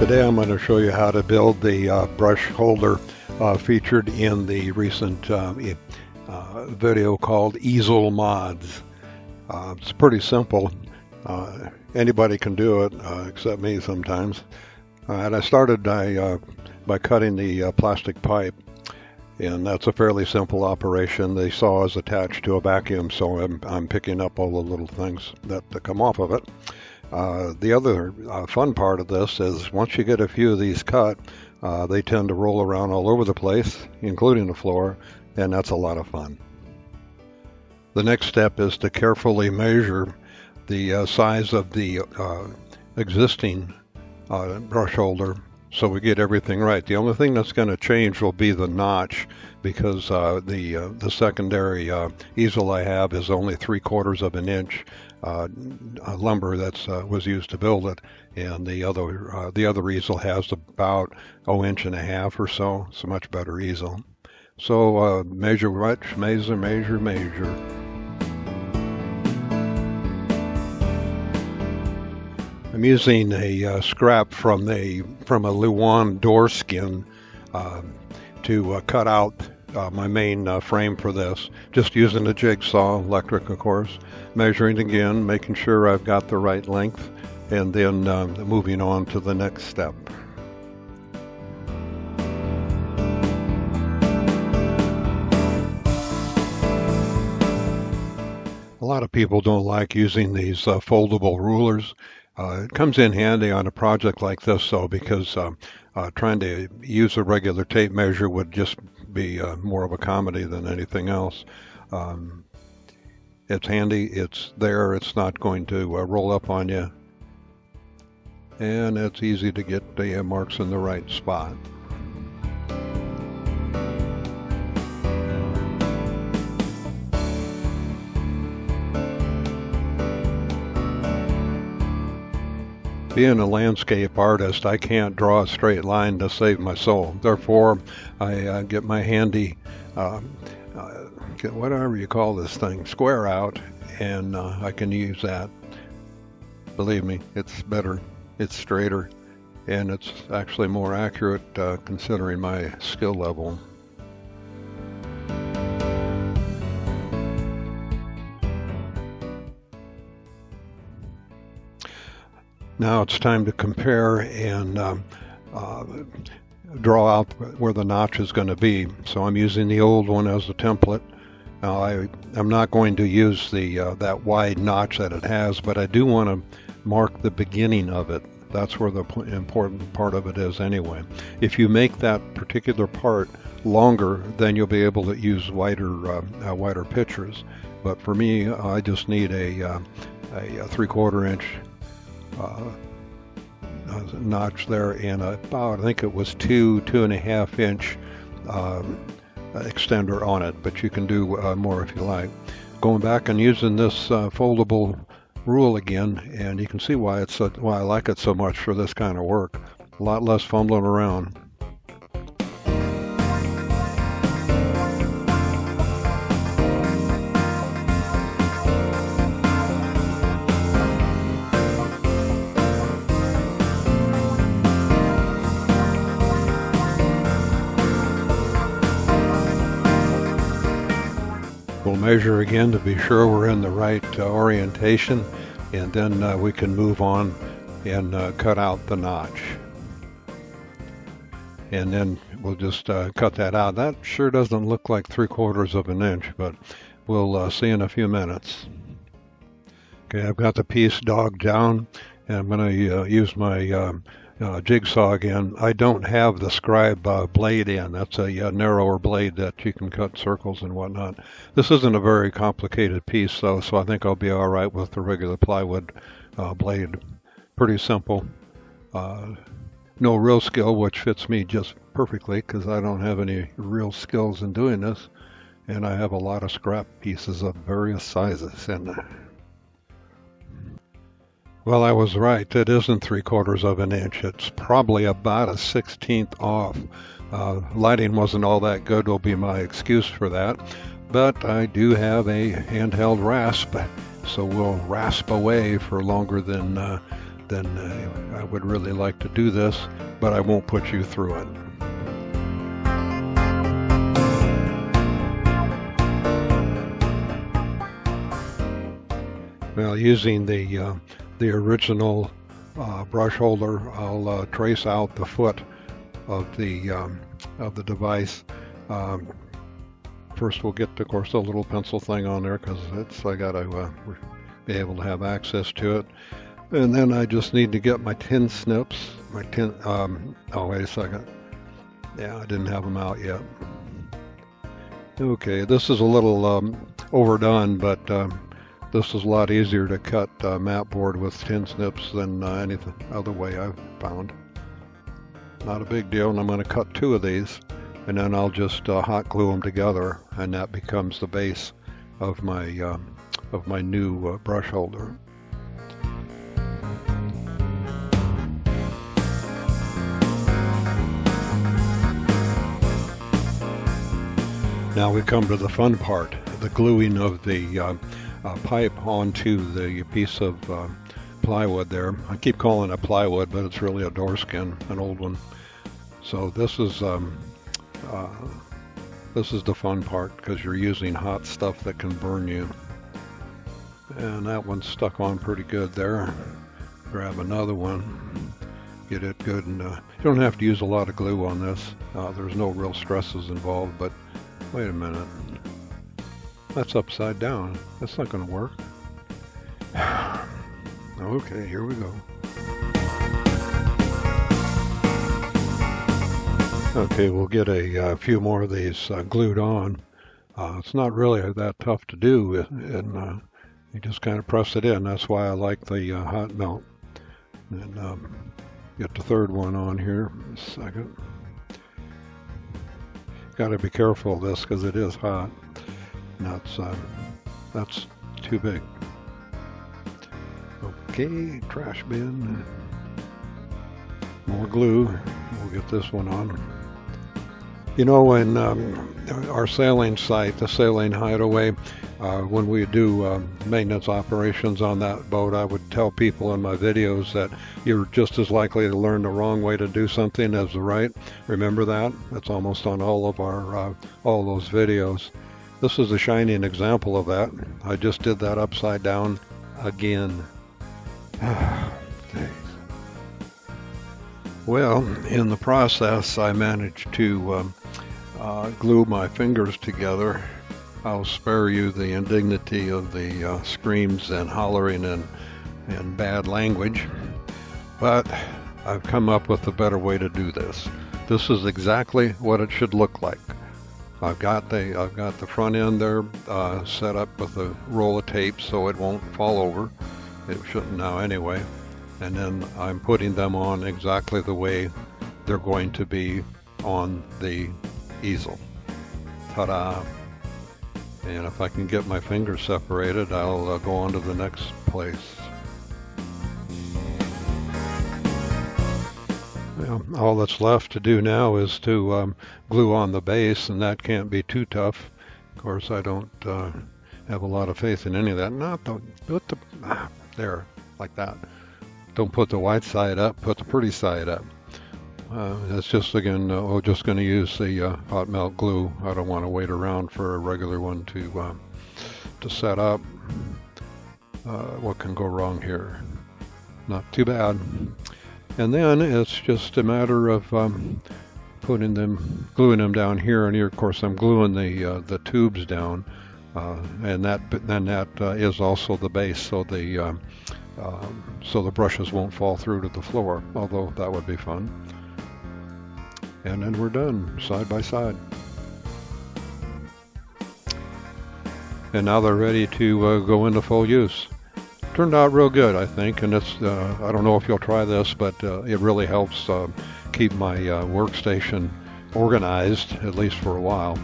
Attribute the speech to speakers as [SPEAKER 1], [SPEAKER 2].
[SPEAKER 1] Today I'm going to show you how to build the brush holder featured in the recent video called Easel Mods. It's pretty simple. Anybody can do it except me sometimes. And I started by cutting the plastic pipe, and that's a fairly simple operation. The saw is attached to a vacuum, so I'm picking up all the little things that come off of it. The other fun part of this is once you get a few of these cut, they tend to roll around all over the place, including the floor, and that's a lot of fun. The next step is to carefully measure the size of the existing brush holder so we get everything right. The only thing that's going to change will be the notch, because the secondary easel I have is only 3/4 of an inch lumber that was used to build it, and the other easel has about 1.5 inches or so. It's a much better easel. So measure, measure. I'm using a scrap from a Luan door skin to cut out my main frame for this. Just using a jigsaw, electric of course, measuring again, making sure I've got the right length, and then moving on to the next step. A lot of people don't like using these foldable rulers. It comes in handy on a project like this, though, because trying to use a regular tape measure would just be more of a comedy than anything else. It's handy, it's there, it's not going to roll up on you, and it's easy to get the marks in the right spot. Being a landscape artist, I can't draw a straight line to save my soul. Therefore, I get my handy, whatever you call this thing, square out, and I can use that. Believe me, it's better, it's straighter, and it's actually more accurate considering my skill level. Now it's time to compare and draw out where the notch is going to be. So I'm using the old one as a template. Now I'm not going to use that wide notch that it has, but I do want to mark the beginning of it. That's where the important part of it is anyway. If you make that particular part longer, then you'll be able to use wider pictures. But for me, I just need a 3/4 inch notch there, and about, I think it was 2.5 inch extender on it, but you can do more if you like. Going back and using this foldable rule again, and you can see why I like it so much for this kind of work. A lot less fumbling around. We'll measure again to be sure we're in the right orientation, and then we can move on and cut out the notch. And then we'll just cut that out. That sure doesn't look like 3/4 of an inch, but we'll see in a few minutes. Okay, I've got the piece dogged down, and I'm going to use my jigsaw again. I don't have the scribe blade in. That's a narrower blade that you can cut circles and whatnot. This isn't a very complicated piece, though, so I think I'll be all right with the regular plywood blade. Pretty simple. No real skill, which fits me just perfectly because I don't have any real skills in doing this, and I have a lot of scrap pieces of various sizes in there. Well, I was right. It isn't 3/4 of an inch. It's probably about a 1/16 off. Lighting wasn't all that good will be my excuse for that. But I do have a handheld rasp, so we'll rasp away for longer than then I would really like to do this, but I won't put you through it. Well, using the original brush holder, I'll trace out the foot of the device. First, we'll get, of course, the little pencil thing on there because I got to be able to have access to it. And then I just need to get my tin snips. Oh, wait a second. Yeah, I didn't have them out yet. Okay, this is a little overdone, but this is a lot easier to cut mat board with tin snips than any other way I've found. Not a big deal, and I'm going to cut 2 of these, and then I'll just hot glue them together, and that becomes the base of my new brush holder. Now we come to the fun part, the gluing of the pipe onto the piece of plywood there. I keep calling it plywood, but it's really a door skin, an old one. So this is the fun part because you're using hot stuff that can burn you. And that one's stuck on pretty good there. Grab another one, get it good, and you don't have to use a lot of glue on this. There's no real stresses involved, but wait a minute. That's upside down. That's not going to work. Okay, here we go. Okay, we'll get a few more of these glued on. It's not really that tough to do, and you just kind of press it in. That's why I like the hot melt. And get the third one on here. A second. Got to be careful of this because it is hot. That's too big. Okay, trash bin. More glue. We'll get this one on. You know, in our sailing site, the SV HideAway, when we do maintenance operations on that boat, I would tell people in my videos that you're just as likely to learn the wrong way to do something as the right. Remember that? That's almost on all of our all those videos. This is a shining example of that. I just did that upside down again. Okay. Well, in the process, I managed to glue my fingers together. I'll spare you the indignity of the screams and hollering and bad language, but I've come up with a better way to do this. This is exactly what it should look like. I've got the front end there set up with a roll of tape so it won't fall over. It shouldn't now anyway. And then I'm putting them on exactly the way they're going to be on the easel. Ta-da! And if I can get my fingers separated, I'll go on to the next place. Well, all that's left to do now is to glue on the base, and that can't be too tough. Of course, I don't have a lot of faith in any of that. Put the there, like that. Don't put the white side up, put the pretty side up. That's just, again, we're just going to use the hot melt glue. I don't want to wait around for a regular one to set up. What can go wrong here? Not too bad. And then it's just a matter of gluing them down here. And here, of course, I'm gluing the tubes down, and that is also the base, so the brushes won't fall through to the floor. Although that would be fun. And then we're done, side by side. And now they're ready to go into full use. Turned out real good, I think, and it's I don't know if you'll try this, but it really helps keep my workstation organized, at least for a while.